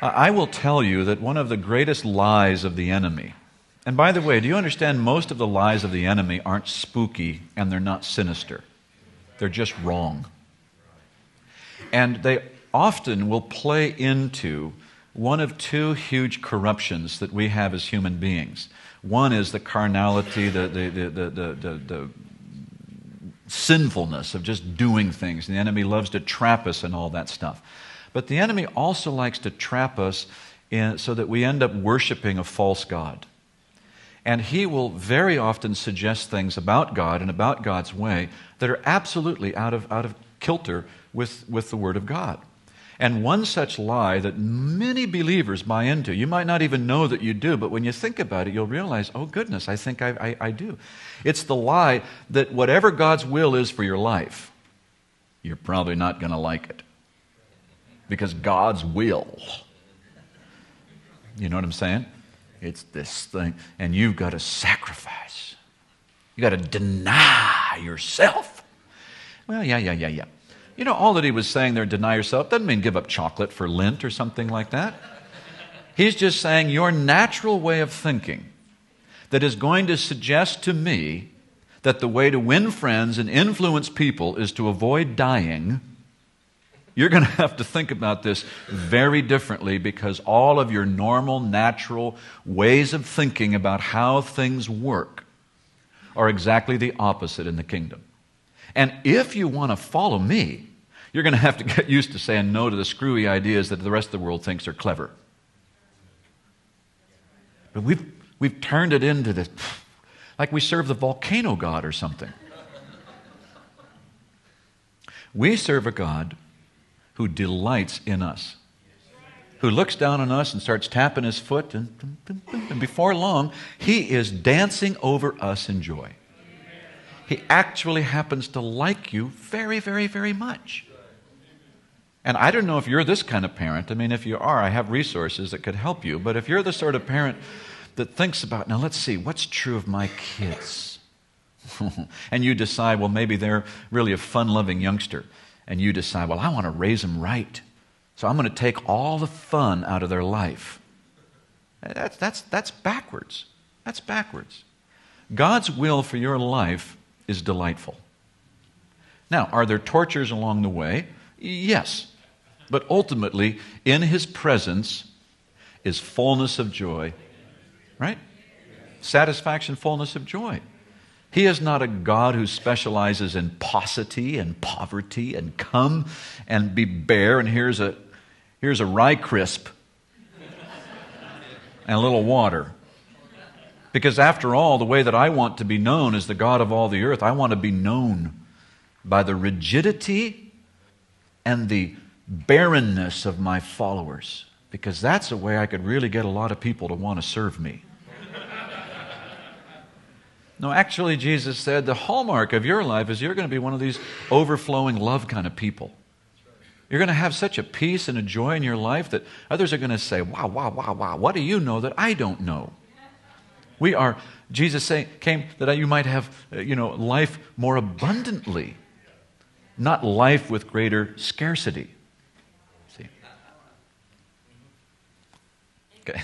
I will tell you that one of the greatest lies of the enemy, and by the way, do you understand most of the lies of the enemy aren't spooky and they're not sinister. They're just wrong. And they often will play into one of two huge corruptions that we have as human beings. One is the carnality, the sinfulness of just doing things. The enemy loves to trap us and all that stuff. But the enemy also likes to trap us so that we end up worshiping a false god. And he will very often suggest things about God and about God's way that are absolutely out of kilter with the Word of God. And one such lie that many believers buy into, you might not even know that you do, but when you think about it, you'll realize, oh goodness, I think I do. It's the lie that whatever God's will is for your life, you're probably not going to like it. Because God's will. You know what I'm saying? It's this thing, and you've got to sacrifice. You've got to deny yourself. Well, yeah. You know, all that he was saying there, deny yourself, doesn't mean give up chocolate for Lent or something like that. He's just saying your natural way of thinking that is going to suggest to me that the way to win friends and influence people is to avoid dying. You're going to have to think about this very differently because all of your normal, natural ways of thinking about how things work are exactly the opposite in the kingdom. And if you want to follow me, you're going to have to get used to saying no to the screwy ideas that the rest of the world thinks are clever. But we've turned it into this, like we serve the volcano god or something. We serve a God who delights in us, who looks down on us and starts tapping his foot, and before long, he is dancing over us in joy. He actually happens to like you very, very, very much. And I don't know if you're this kind of parent. I mean, if you are, I have resources that could help you. But if you're the sort of parent that thinks about, now let's see, what's true of my kids? And you decide, well, maybe they're really a fun-loving youngster. And you decide, well, I want to raise them right. So I'm going to take all the fun out of their life. That's backwards. That's backwards. God's will for your life is delightful. Now, are there tortures along the way? Yes. But ultimately, in his presence is fullness of joy. Right? Satisfaction, fullness of joy. He is not a God who specializes in paucity and poverty and come and be bare and here's a rye crisp and a little water. Because after all, the way that I want to be known as the God of all the earth, I want to be known by the rigidity and the barrenness of my followers. Because that's a way I could really get a lot of people to want to serve me. No, actually, Jesus said the hallmark of your life is you're going to be one of these overflowing love kind of people. You're going to have such a peace and a joy in your life that others are going to say, wow, what do you know that I don't know? Jesus came that you might have, life more abundantly, not life with greater scarcity. See? Okay.